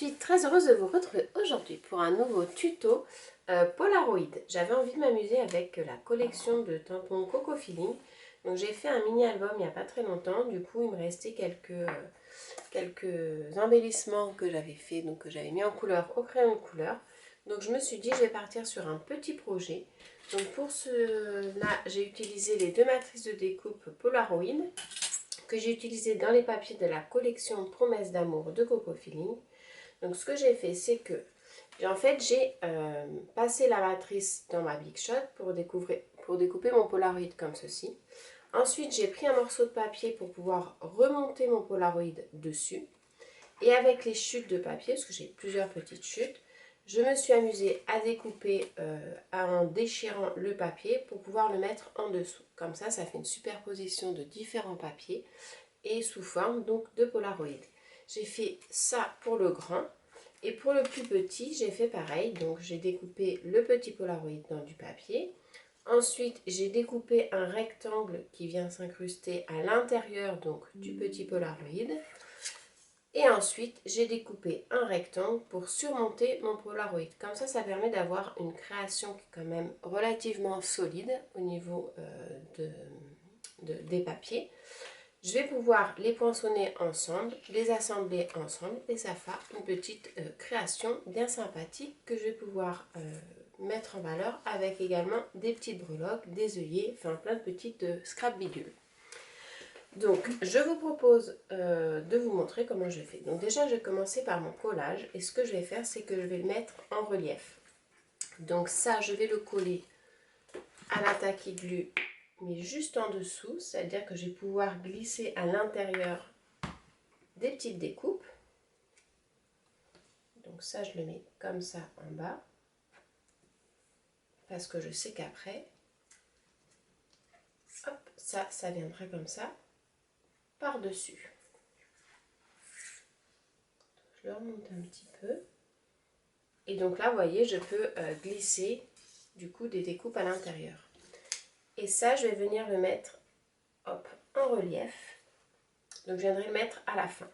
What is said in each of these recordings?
suis très heureuse de vous retrouver aujourd'hui pour un nouveau tuto Polaroid. J'avais envie de m'amuser avec la collection de tampons Coco Feeling. Donc j'ai fait un mini album il n'y a pas très longtemps. Du coup il me restait quelques embellissements que j'avais fait, donc que j'avais mis en couleur au crayon de couleur. Donc je me suis dit je vais partir sur un petit projet. Donc pour cela j'ai utilisé les deux matrices de découpe Polaroid que j'ai utilisé dans les papiers de la collection Promesse d'amour de Coco Feeling. Donc ce que j'ai fait, c'est que j'ai passé la matrice dans ma Big Shot pour découper mon Polaroid comme ceci. Ensuite j'ai pris un morceau de papier pour pouvoir remonter mon Polaroid dessus. Et avec les chutes de papier, parce que j'ai plusieurs petites chutes, je me suis amusée à découper en déchirant le papier pour pouvoir le mettre en dessous. Comme ça fait une superposition de différents papiers et sous forme donc de Polaroid. J'ai fait ça pour le grand. Et pour le plus petit, j'ai fait pareil. Donc j'ai découpé le petit Polaroid dans du papier. Ensuite, j'ai découpé un rectangle qui vient s'incruster à l'intérieur donc du petit Polaroid. Et ensuite, j'ai découpé un rectangle pour surmonter mon Polaroid. Comme ça permet d'avoir une création qui est quand même relativement solide au niveau des papiers. Je vais pouvoir les poinçonner ensemble, les assembler ensemble et ça fait une petite création bien sympathique que je vais pouvoir mettre en valeur avec également des petites breloques, des œillets, enfin plein de petites scrap bidules. Donc je vous propose de vous montrer comment je fais. Donc déjà je vais commencer par mon collage et ce que je vais faire c'est que je vais le mettre en relief. Donc ça je vais le coller à la tacky glue mais juste en dessous, c'est-à-dire que je vais pouvoir glisser à l'intérieur des petites découpes. Donc ça je le mets comme ça en bas parce que je sais qu'après hop, ça viendra comme ça par dessus. Je le remonte un petit peu et donc là vous voyez je peux glisser du coup des découpes à l'intérieur et ça je vais venir le mettre hop, en relief. Donc je viendrai le mettre à la fin.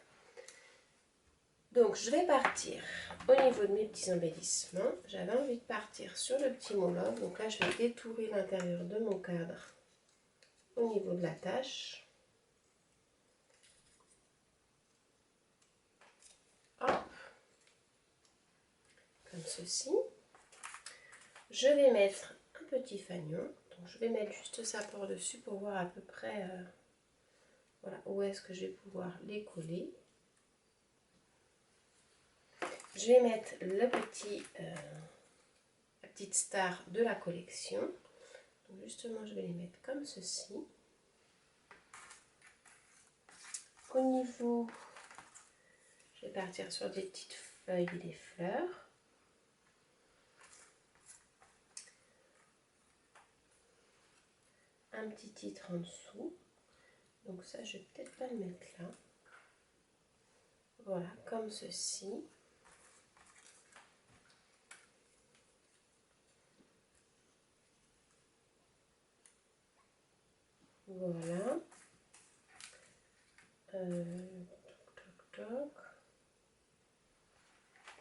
Donc je vais partir au niveau de mes petits embellissements. J'avais envie de partir sur le petit mot-love. Donc là je vais détourer l'intérieur de mon cadre au niveau de la tâche. Hop. Comme ceci. Je vais mettre un petit fanion. Donc je vais mettre juste ça par dessus pour voir à peu près voilà, où est-ce que je vais pouvoir les coller. Je vais mettre la petite star de la collection. Donc justement, je vais les mettre comme ceci. Au niveau, je vais partir sur des petites feuilles et des fleurs. Un petit titre en dessous. Donc ça, je vais peut-être pas le mettre là. Voilà, comme ceci. Voilà. Toc, toc, toc.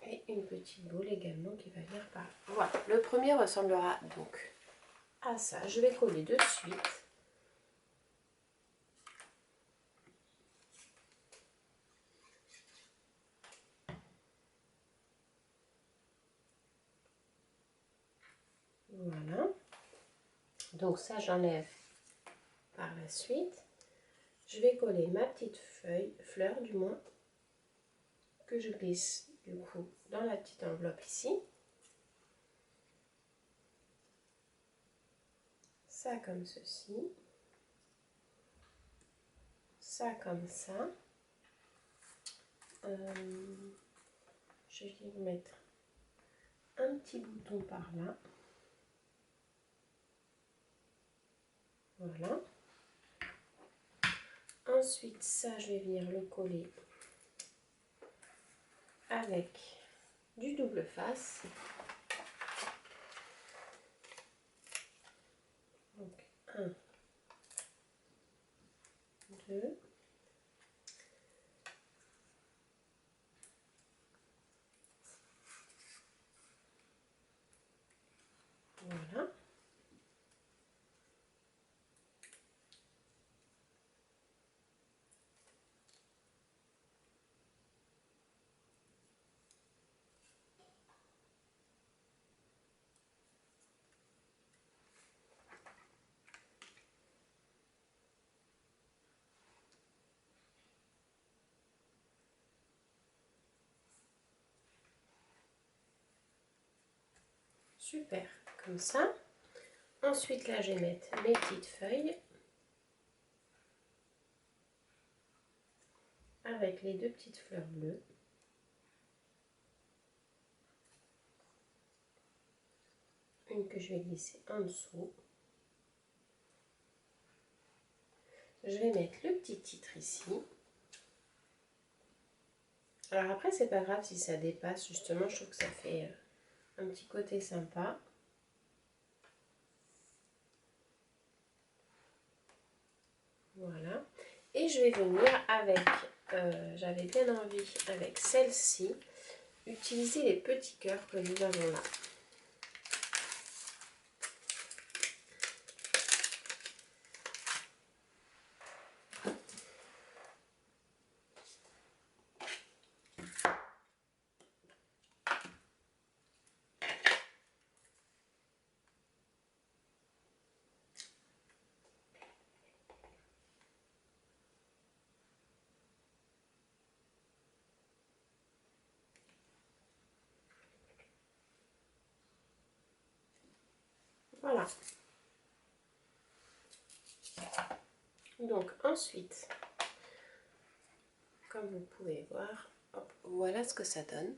Et une petite boule également qui va venir par là. Voilà, le premier ressemblera donc à ça. Je vais coller de suite. Voilà. Donc ça, j'enlève par la suite. Je vais coller ma petite fleur du moins, que je glisse du coup dans la petite enveloppe ici. Ça comme ceci. Ça comme ça. Je vais mettre un petit bouton par là. Voilà. Ensuite, ça, je vais venir le coller avec du double face. Donc, 1, 2. Super, comme ça. Ensuite, là, je vais mettre mes petites feuilles avec les 2 petites fleurs bleues. Une que je vais glisser en dessous. Je vais mettre le petit titre ici. Alors après, c'est pas grave si ça dépasse, justement, je trouve que ça fait un petit côté sympa. Voilà. Et je vais venir avec, j'avais bien envie, avec celle-ci, utiliser les petits cœurs que nous avons là. Voilà. Donc ensuite, comme vous pouvez voir, hop, voilà ce que ça donne.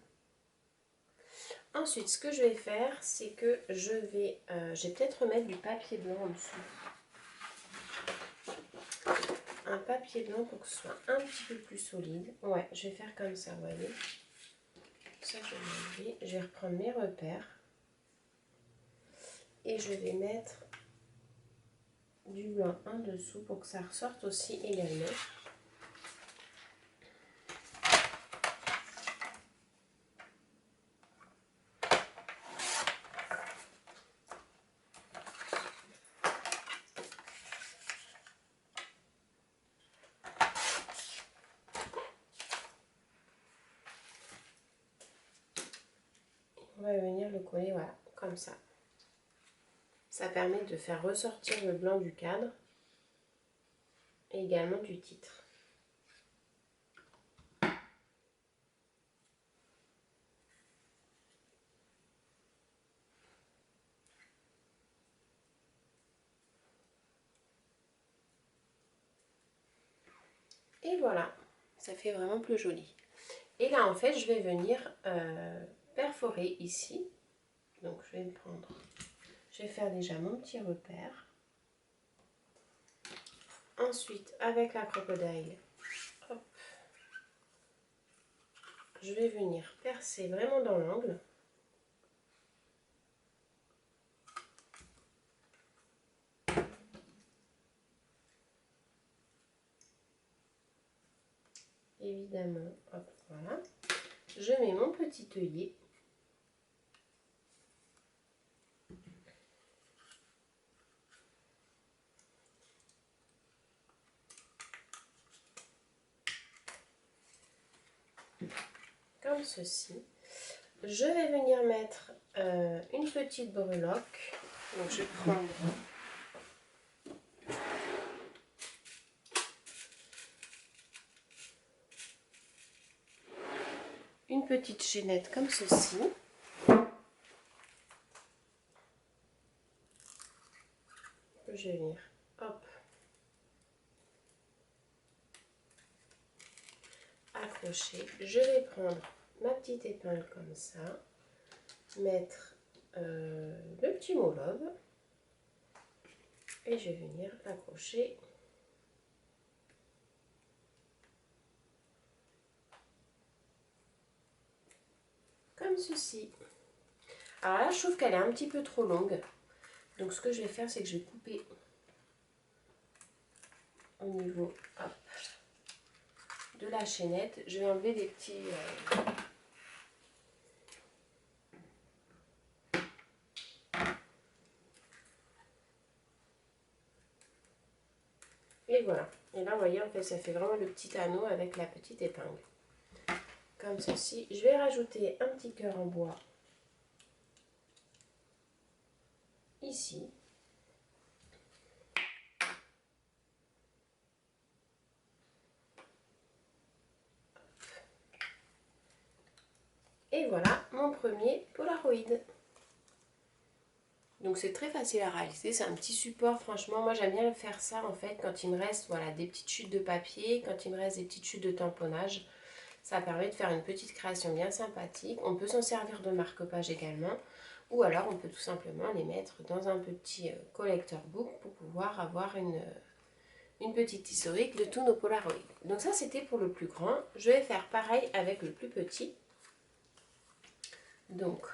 Ensuite, ce que je vais faire, c'est que je vais peut-être remettre du papier blanc en dessous. Un papier blanc pour que ce soit un petit peu plus solide. Ouais, je vais faire comme ça, vous voyez. Ça, je vais l'enlever. Je vais reprendre mes repères. Et je vais mettre du blanc en dessous pour que ça ressorte aussi également. On va venir le coller, voilà, comme ça. Ça permet de faire ressortir le blanc du cadre et également du titre. Et voilà, ça fait vraiment plus joli. Et là, en fait, je vais venir perforer ici. Donc, je vais me prendre... Je vais faire déjà mon petit repère. Ensuite, avec la crocodile, hop, je vais venir percer vraiment dans l'angle. Évidemment, hop, voilà. Je mets mon petit œillet. Comme ceci. Je vais venir mettre une petite breloque. Donc je vais prendre une petite chaînette comme ceci. Je vais venir, hop, accrocher. Je vais prendre ma petite épingle comme ça, mettre le petit mot lobe et je vais venir l'accrocher comme ceci. Alors là, je trouve qu'elle est un petit peu trop longue. Donc ce que je vais faire, c'est que je vais couper au niveau, hop, de la chaînette. Je vais enlever des petits... Et voilà. Et là, vous voyez, en fait, ça fait vraiment le petit anneau avec la petite épingle. Comme ceci. Je vais rajouter un petit cœur en bois. Ici. Et voilà mon premier Polaroid. Donc c'est très facile à réaliser, c'est un petit support, franchement moi j'aime bien faire ça en fait quand il me reste voilà, des petites chutes de papier, quand il me reste des petites chutes de tamponnage. Ça permet de faire une petite création bien sympathique. On peut s'en servir de marque-page également, ou alors on peut tout simplement les mettre dans un petit collector book pour pouvoir avoir une petite historique de tous nos Polaroids. Donc ça c'était pour le plus grand, je vais faire pareil avec le plus petit. Donc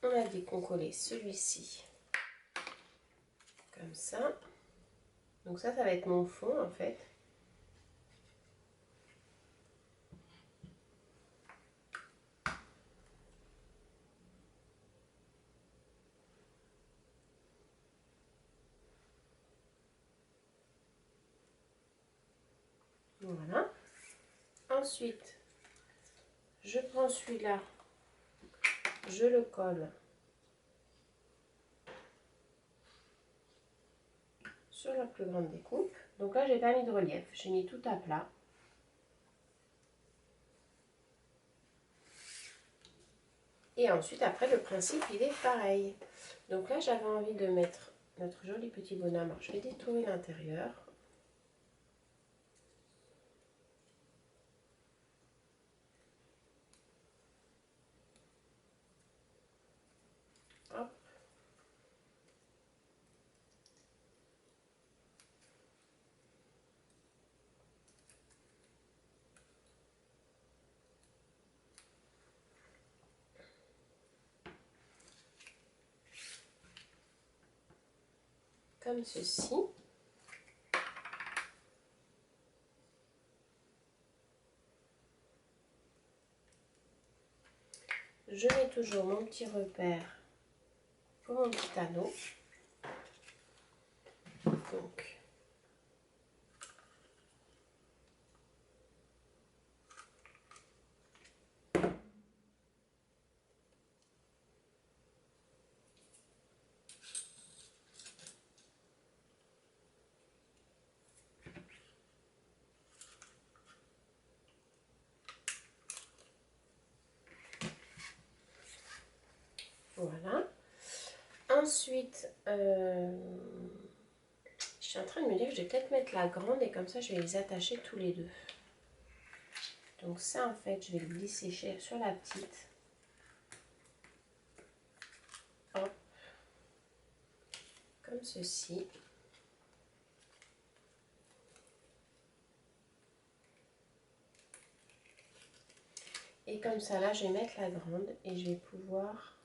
on a dit qu'on collait celui-ci comme ça. Donc ça va être mon fond en fait. Voilà. Ensuite, je prends celui-là, je le colle sur la plus grande découpe. Donc là, j'ai pas mis de relief, j'ai mis tout à plat. Et ensuite, après, le principe, il est pareil. Donc là, j'avais envie de mettre notre joli petit bonhomme. Alors, je vais détourer l'intérieur. Hop. Comme ceci. Je mets toujours mon petit repère pour mon petit anneau. Donc, voilà. Ensuite, je suis en train de me dire que je vais peut-être mettre la grande et comme ça, je vais les attacher tous les deux. Donc ça, en fait, je vais le glisser sur la petite. Hop. Comme ceci. Et comme ça, là, je vais mettre la grande et je vais pouvoir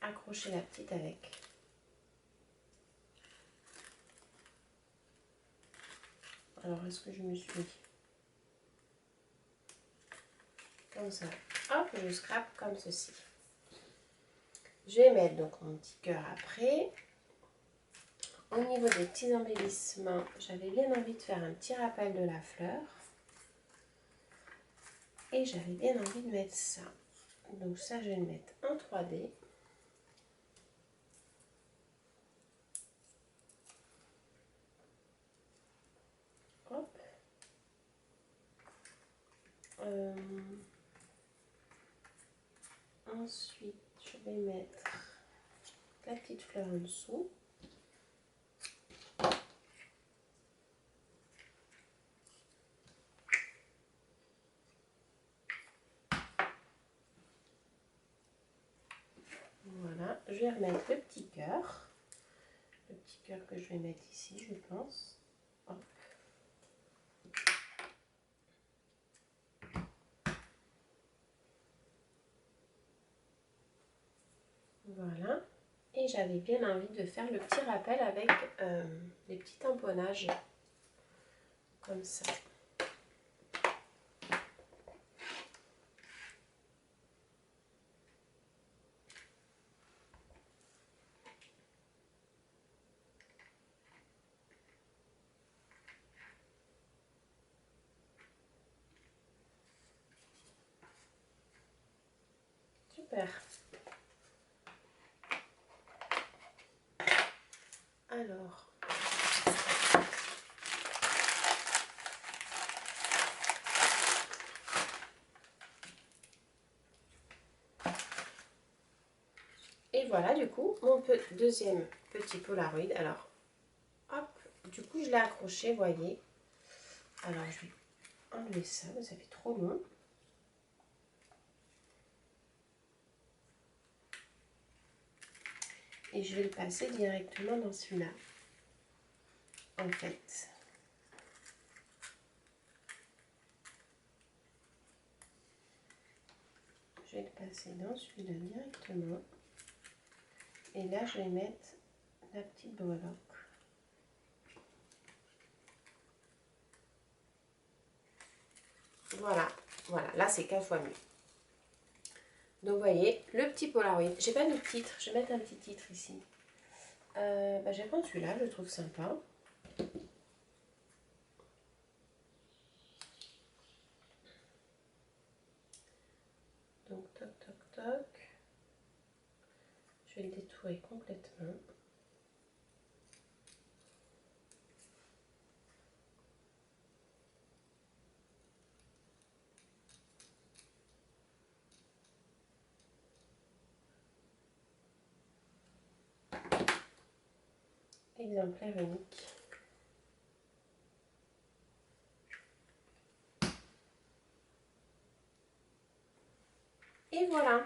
accrocher la petite avec. Alors, est-ce que je me suis... Comme ça. Hop, je scrape comme ceci. Je vais mettre donc mon petit cœur après. Au niveau des petits embellissements, j'avais bien envie de faire un petit rappel de la fleur. Et j'avais bien envie de mettre ça. Donc ça, je vais le mettre en 3D. Hop. Ensuite, je vais mettre la petite fleur en dessous. Voilà, je vais remettre le petit cœur. Le petit cœur que je vais mettre ici, je pense. Hop. Voilà. Et j'avais bien envie de faire le petit rappel avec les petits tamponnages. Comme ça. Super. Alors, voilà du coup mon deuxième petit Polaroid. Alors hop, du coup je l'ai accroché, vous voyez. Alors je vais enlever ça, mais ça fait trop long. Et je vais le passer directement dans celui-là. En fait. Je vais le passer dans celui-là directement. Et là, je vais mettre la petite breloque. Voilà, voilà, là c'est 4 fois mieux. Donc vous voyez, le petit Polaroid. J'ai pas de titre, je vais mettre un petit titre ici. Je vais prendre celui-là, je le trouve sympa. Donc toc toc toc. Je vais le détourer complètement. Exemplaire unique. Et voilà.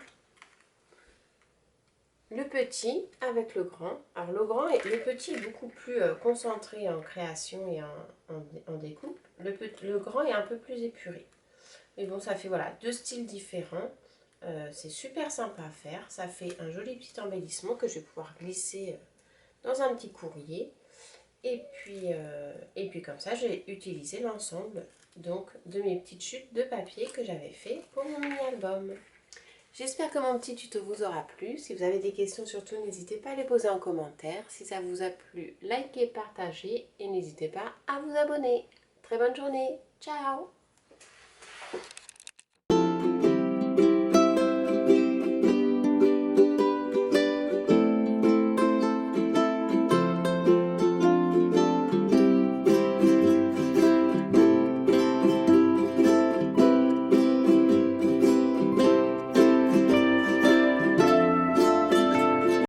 Le petit avec le grand. Alors le petit est beaucoup plus concentré en création et en découpe. Le grand est un peu plus épuré. Mais bon, ça fait voilà 2 styles différents. C'est super sympa à faire. Ça fait un joli petit embellissement que je vais pouvoir glisser dans un petit courrier. Et puis comme ça, j'ai utilisé l'ensemble donc de mes petites chutes de papier que j'avais fait pour mon mini-album. J'espère que mon petit tuto vous aura plu. Si vous avez des questions, surtout n'hésitez pas à les poser en commentaire. Si ça vous a plu, likez, partagez et n'hésitez pas à vous abonner. Très bonne journée. Ciao!